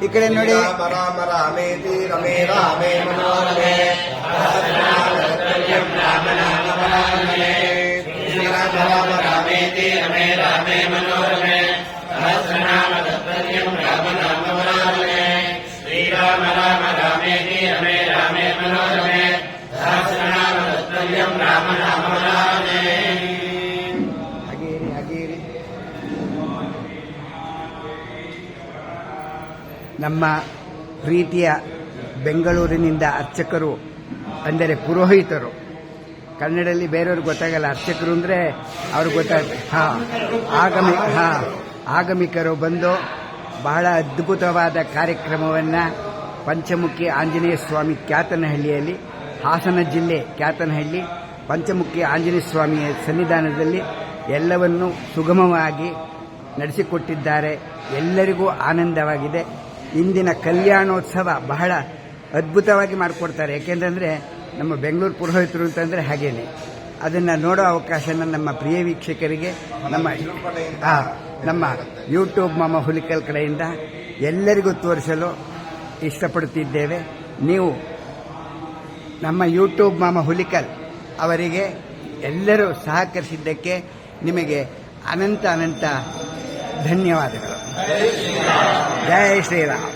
ಈ ಕಡೆ ನೋಡಿ. ರಾಮ ರಾಮೇತಿ ರಮೇ ರಾಮೇ ಮನೋರಮೆ ರಾಮ ನಾಮ ರಾಮೇ ಶ್ರೀರಾಮ ರಾಮ ರಾಮೇತಿ ರಮೇ ರಾಮೇ ಮನೋರಮೆ ಸಹಸ್ರನಾಮ ತತ್ಪರ್ಯಂ ರಾಮ ನಾಮ ರಾಮೇ ಶ್ರೀರಾಮ ರಾಮ ರಾಮೇತಿ ರಮೇ ರಾಮೇ ಮನೋರಮೆ ಸಹಸ್ರನಾಮ ತತ್ಪರ್ಯಂ ರಾಮ ನಾಮ ರಾಮೇ. ಹಾಗೇರಿ ನಮ್ಮ ಪ್ರೀತಿಯ ಬೆಂಗಳೂರಿನಿಂದ ಅರ್ಚಕರು ಅಂದರೆ ಪುರೋಹಿತರು, ಕನ್ನಡದಲ್ಲಿ ಬೇರೆಯವ್ರಿಗೆ ಗೊತ್ತಾಗಲ್ಲ, ಅರ್ಚಕರು ಅಂದರೆ ಅವ್ರಿಗೆ ಗೊತ್ತಾಗುತ್ತೆ. ಆಗಮಿಕರು ಬಂದು ಬಹಳ ಅದ್ಭುತವಾದ ಕಾರ್ಯಕ್ರಮವನ್ನು ಪಂಚಮುಖಿ ಆಂಜನೇಯ ಸ್ವಾಮಿ ಕ್ಯಾತನಹಳ್ಳಿಯಲ್ಲಿ, ಹಾಸನ ಜಿಲ್ಲೆ ಕ್ಯಾತನಹಳ್ಳಿ ಪಂಚಮುಖಿ ಆಂಜನೇಯ ಸ್ವಾಮಿಯ ಸನ್ನಿಧಾನದಲ್ಲಿ ಎಲ್ಲವನ್ನೂ ಸುಗಮವಾಗಿ ನಡೆಸಿಕೊಟ್ಟಿದ್ದಾರೆ. ಎಲ್ಲರಿಗೂ ಆನಂದವಾಗಿದೆ. ಇಂದಿನ ಕಲ್ಯಾಣೋತ್ಸವ ಬಹಳ ಅದ್ಭುತವಾಗಿ ಮಾಡಿಕೊಡ್ತಾರೆ. ಯಾಕೆಂತಂದರೆ ನಮ್ಮ ಬೆಂಗಳೂರು ಪುರೋಹಿತರು ಅಂತಂದರೆ ಹಾಗೇನೆ. ಅದನ್ನು ನೋಡೋ ಅವಕಾಶನ ನಮ್ಮ ಪ್ರಿಯ ವೀಕ್ಷಕರಿಗೆ ನಮ್ಮ ಯೂಟ್ಯೂಬ್ ಮಾಮ ಹುಲಿಕಲ್ ಕಡೆಯಿಂದ ಎಲ್ಲರಿಗೂ ತೋರಿಸಲು ಇಷ್ಟಪಡುತ್ತಿದ್ದೇವೆ. ನೀವು ನಮ್ಮ ಯೂಟ್ಯೂಬ್ ಮಾಮ ಹುಲಿಕಲ್ ಅವರಿಗೆ ಎಲ್ಲರೂ ಸಹಕರಿಸಿದ್ದಕ್ಕೆ ನಿಮಗೆ ಅನಂತ ಧನ್ಯವಾದಗಳು. ಜೈ ಶ್ರೀರಾಮ್.